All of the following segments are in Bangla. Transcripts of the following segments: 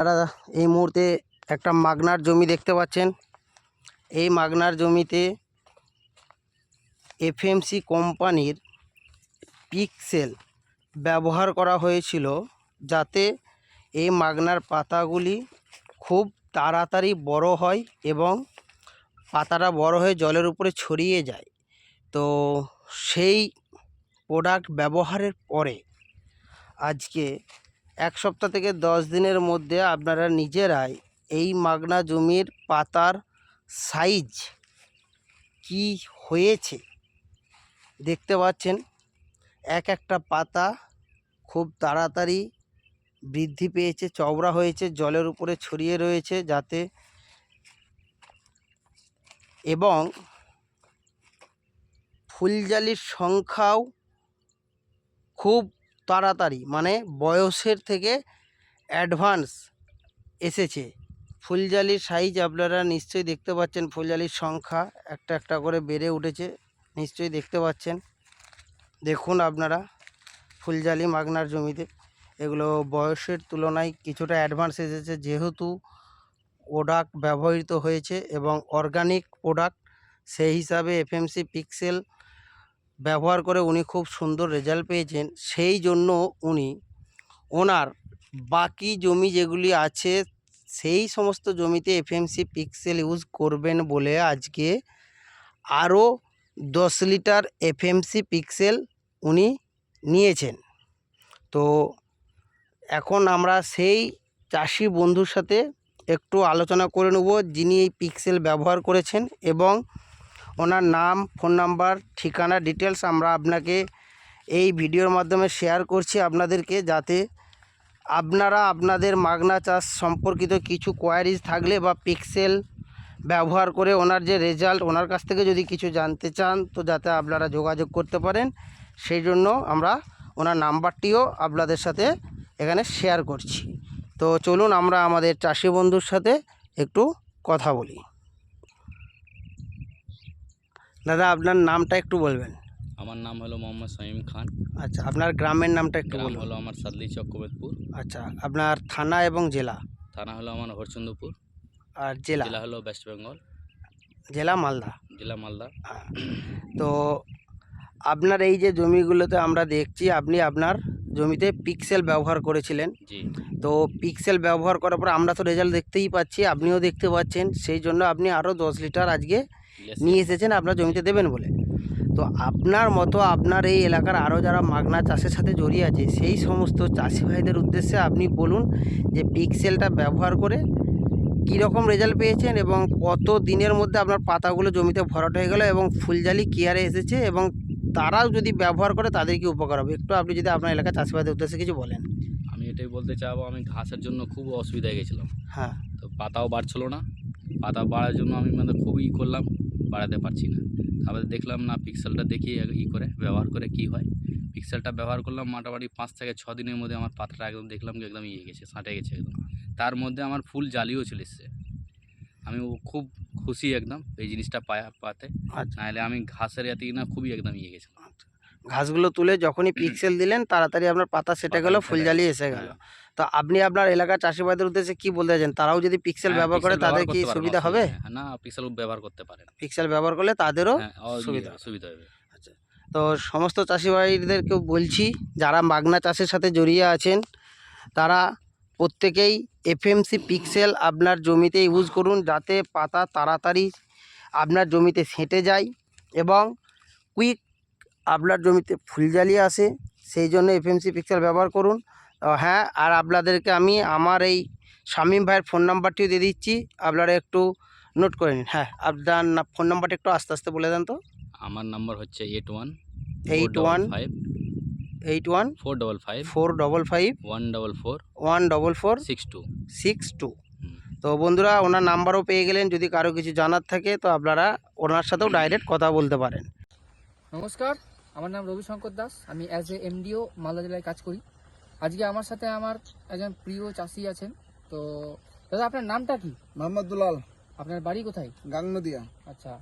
আপনারা এই মুহূর্তে একটা মাগনার জমি দেখতে পাচ্ছেন। এই মাগনার জমিতে এফএমসি কোম্পানির পিক্সেল ব্যবহার করা হয়েছিল, যাতে এই মাগনার পাতাগুলি খুব তাড়াতাড়ি বড় হয় এবং পাতাটা বড় হয়ে জলের উপরে ছড়িয়ে যায়। তো সেই প্রোডাক্ট ব্যবহারের পরে আজকে 1 সপ্তাহ থেকে 10 দিনের মধ্যে আপনারা নিজেরাই এই মাগনা জমির পাতার সাইজ কি হয়েছে দেখতে পাচ্ছেন। একটা পাতা খুব তাড়াতাড়ি বৃদ্ধি পেয়েছে, চওড়া হয়েছে, জলের উপরে ছড়িয়ে রয়েছে যাতে, এবং ফুলজালির সংখ্যাও খুব তাড়াতাড়ি, মানে বয়সের থেকে অ্যাডভান্স এসেছে। ফুলজালির সাইজ আপনারা নিশ্চয়ই দেখতে পাচ্ছেন, ফুলজালির সংখ্যা একটা একটা করে বেড়ে উঠেছে, নিশ্চয়ই দেখতে পাচ্ছেন। দেখুন আপনারা ফুলজালি মাগনার জমিতে এগুলো বয়সের তুলনায় কিছুটা অ্যাডভান্স এসেছে, যেহেতু প্রোডাক্ট ব্যবহৃত হয়েছে এবং অর্গানিক প্রোডাক্ট, সেই হিসাবে এফএমসি পিক্সেল ব্যবহার করে উনি খুব সুন্দর রেজাল্ট পেয়েছেন। সেই জন্য উনি ওনার বাকি জমি যেগুলি আছে সেই সমস্ত জমিতে এফএমসি পিক্সেল ইউজ করবেন বলে আজকে আরও 10 লিটার এফএমসি পিক্সেল উনি নিয়েছেন। তো এখন আমরা সেই চাষি বন্ধুর সাথে একটু আলোচনা করে নেব, যিনি এই পিক্সেল ব্যবহার করেছেন, এবং ওনার নাম, ফোন নাম্বার, ঠিকানা, ডিটেলস আমরা আপনাকে এই ভিডিওর মাধ্যমে শেয়ার করছি আপনাদেরকে, যাতে আপনারা আপনাদের মাগনা চাষ সম্পর্কিত কিছু কোয়ারিজ থাকলে বা পিক্সেল ব্যবহার করে ওনার যে রেজাল্ট, ওনার কাছ থেকে যদি কিছু জানতে চান, তো যাতে আপনারা যোগাযোগ করতে পারেন। সেই জন্য আমরা ওনার নাম্বারটিও আপনাদের সাথে এখানে শেয়ার করছি। তো চলুন আমরা আমাদের চাষি বন্ধুর সাথে একটু কথা বলি। দাদা, আপনার নামটা একটু বলবেন? আমার নাম হলো মোহাম্মদ শামীম খান। আচ্ছা, আপনার গ্রামের নামটা একটু গ্রাম বলুন? হলো আমার সাদলি চক্রবর্তীপুর। আচ্ছা, আপনার থানা এবং জেলা? থানা হলো আমার হরচন্দ্রপুর। আর জেলা? জেলা হলো ওয়েস্ট বেঙ্গল। জেলা মালদা? জেলা মালদা। তো আপনার এই যে জমিগুলোতে আমরা দেখছি আপনি আপনার জমিতে পিক্সেল ব্যবহার করেছিলেন। জি। তো পিক্সেল ব্যবহার করার পর আমরা তো রেজাল্ট দেখতেই পাচ্ছি, আপনিও দেখতে পাচ্ছেন, সেই জন্য আপনি আরও 10 লিটার আজকে নিয়ে এসেছেন আপনার জমিতে দেবেন বলে। তো আপনার মতো আপনার এই এলাকার আরও যারা মাগনা চাষের সাথে জড়িয়ে আছে, সেই সমস্ত চাষি ভাইদের উদ্দেশ্যে আপনি বলুন যে পিক্সেলটা ব্যবহার করে কীরকম রেজাল্ট পেয়েছেন এবং কত দিনের মধ্যে আপনার পাতাগুলো জমিতে ভরাট হয়ে গেল এবং ফুলজালি কেয়ারে এসেছে, এবং তারাও যদি ব্যবহার করে তাদের কি উপকার হবে, একটু আপনি যদি আপনার এলাকার চাষি ভাইদের উদ্দেশ্যে কিছু বলেন। আমি এটাই বলতে চাবো, আমি ঘাসের জন্য খুব অসুবিধায় গেছিলাম। হ্যাঁ। তো পাতাও বাড়ছিল না, পাতা বাড়ার জন্য আমি খুবই করলাম, বাড়াতে পারছি না। তারপরে দেখলাম না, পিক্সেলটা দেখি করে ব্যবহার করে কি হয়। পিক্সেলটা ব্যবহার করলাম, মোটামুটি 5 থেকে 6 দিনের মধ্যে আমার পাতাটা একদম দেখলাম যে একদম গেছে, সাঁটে গেছে একদম। তার মধ্যে আমার ফুল জালিও চলে এসছে। আমি খুব খুশি একদম এই জিনিসটা পাতে। আচ্ছা, নাহলে আমি ঘাসের না খুবই একদম গেছিলাম। ঘাসগুলো তুলে যখনই পিক্সেল দিলেন তাড়াতাড়ি আপনার পাতা সেটে গেল, ফুলজালি এসে গেল। তো আপনি আপনার এলাকার চাষি ভাইদের উদ্দেশ্যে কি বলতে চান, তারাও যদি পিক্সেল ব্যবহার করে তাদের কি সুবিধা হবে? না, পিক্সেল ব্যবহার করতে পারে, পিক্সেল ব্যবহার করলে তাদেরও সুবিধা হবে। আচ্ছা, তো সমস্ত চাষি ভাইদেরকেও বলছি যারা মাগনা চাষের সাথে জড়িয়ে আছেন, তারা প্রত্যেকেই এফএমসি পিক্সেল আপনার জমিতে ইউজ করুন, যাতে পাতা তাড়াতাড়ি আপনার জমিতে সেঁটে যায় এবং কুইক আপনার জমিতে ফুলজালি আসে। সেই জন্য এফএমসি পিক্সেল ব্যবহার করুন। হ্যাঁ, আর আপনাদেরকে আমি আমার এই শামীম ভাইয়ের ফোন নাম্বারটিও দিয়ে দিচ্ছি, আপনারা একটু নোট করে নিন। হ্যাঁ, আপনার ফোন নাম্বারটা একটু আস্তে আস্তে বলে দেন তো। আমার নাম্বার হচ্ছে 81 455 144 62। তো বন্ধুরা, ওনার নাম্বারও পেয়ে গেলেন, যদি কারো কিছু জানার থাকে তো আপনারা ওনার সাথেও ডাইরেক্ট কথা বলতে পারেন। নমস্কার, আমার নাম রবিশঙ্কর দাস। আমি অ্যাজ এ এমডিও মালদা জেলায় কাজ করি। আজকে আমার সাথে আমার একজন প্রিয় চাষি আছেন। তো দাদা, আপনার নামটা কি? মোহাম্মদ দুলাল। আপনার বাড়ি কোথায়? গাংনদিয়া। আচ্ছা,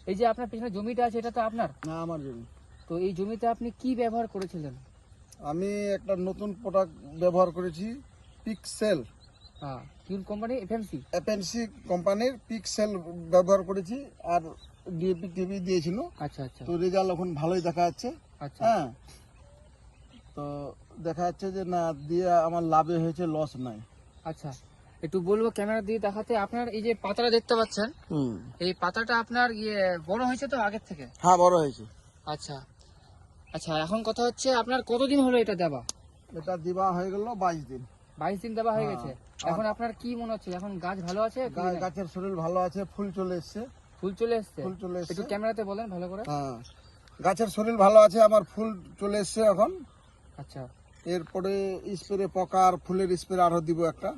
এই যে আপনার পেছনে জমিটা আছে, এটা তো আপনার? না, আমার জমি। তো এই জমিতে আপনি কি ব্যবহার করেছিলেন? আমি একটা নতুন প্রোডাক্ট ব্যবহার করেছি, পিক্সেল। কিউল কোম্পানি এফএমসি। এফএনসি কোম্পানির পিক্সেল ব্যবহার করেছি আর ডিএপি টিভি দিয়েছিল, আচ্ছা আচ্ছা তো রেজাল্ট এখন ভালোই দেখা যাচ্ছে। আচ্ছা হ্যাঁ, তো দেখা যাচ্ছে যে না দিয়ে আমার লাভে হয়েছে, লস নাই। আচ্ছা, একটু বলবো ক্যামেরা দিয়ে দেখাতে। আপনার এই যে পাতাটা দেখতে পাচ্ছেন, এই পাতাটা আপনার বড় হয়েছে তো আগের থেকে? হ্যাঁ, বড় হয়েছে। আচ্ছা আচ্ছা, এখন কথা হচ্ছে আপনার কতদিন হলো এটা দেওয়া? এটা দিবা হয়ে গেল 22 দিন। 22 দিন দেওয়া হয়ে হ্যাঁ। গেছে। এখন আপনার কি মনে হচ্ছে এখন গাছ ভালো আছে? গাছের শরীর ভালো আছে, ফুল চলে এসছে। ফুল চলে এসছে? ফুল চলে একটু এসছে। ক্যামেরাতে বলেন ভালো করে। হ্যাঁ, গাছের শরীর ভালো আছে, আমার ফুল চলে এসছে এখন। আচ্ছা এরপরে স্প্রে পোকার ফুলের স্প্রে আরো দিব একটা।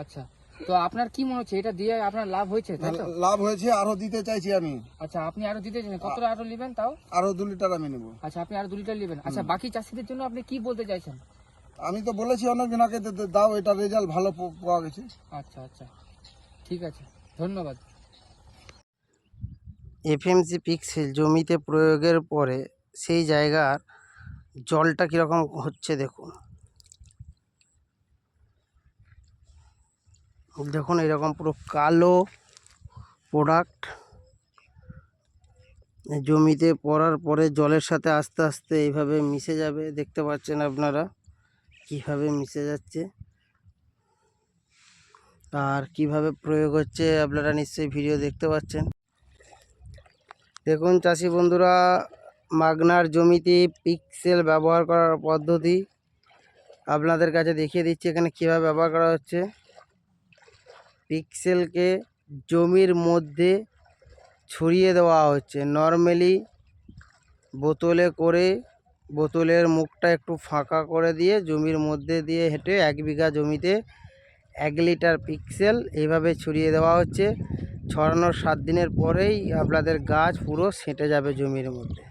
আচ্ছা, তো আপনার কি মনে হচ্ছে এটা দিয়ে আপনার লাভ হয়েছে তাই তো? লাভ হয়েছে, আরো দিতে চাইছি আমি। আচ্ছা, আপনি আরো দিতে চান, কতটা আরো নেবেন তাও? আরো 2 লিটার আমি নেবো। আচ্ছা, আপনি আরো 2 লিটার নেবেন। আচ্ছা, বাকি চাষিদের জন্য আপনি কি বলতে চাইছেন? আমি তো বলেছি অনেক জনকে দাও, এটা রেজাল্ট ভালো পাওয়া গেছে। আচ্ছা আচ্ছা, ঠিক আছে, ধন্যবাদ। এফএমসি পিক্সেল জমিতে প্রয়োগের পরে সেই জায়গার জলটা কীরকম হচ্ছে দেখুন। দেখুন এরকম পুরো কালো প্রোডাক্ট জমিতে পড়ার পরে জলের সাথে আস্তে আস্তে এইভাবে মিশে যাবে। দেখতে পাচ্ছেন আপনারা কিভাবে মিশে যাচ্ছে আর কিভাবে প্রয়োগ হচ্ছে আপনারা নিশ্চয়ই ভিডিও দেখতে পাচ্ছেন। দেখুন চাষি বন্ধুরা, মাগনার জমিতে পিক্সেল ব্যবহার করার পদ্ধতি আপনাদের কাছে দেখিয়ে দিচ্ছি এখানে কীভাবে ব্যবহার করা হচ্ছে। পিক্সেলকে জমির মধ্যে ছড়িয়ে দেওয়া হচ্ছে। নর্মালি বোতলে করে বোতলের মুখটা একটু ফাঁকা করে দিয়ে জমির মধ্যে দিয়ে হেঁটে 1 বিঘা জমিতে 1 লিটার পিক্সেল এইভাবে ছড়িয়ে দেওয়া হচ্ছে। ছড়ানোর 7 দিনের পরেই আপনাদের গাছ পুরো সেঁটে যাবে জমির মধ্যে।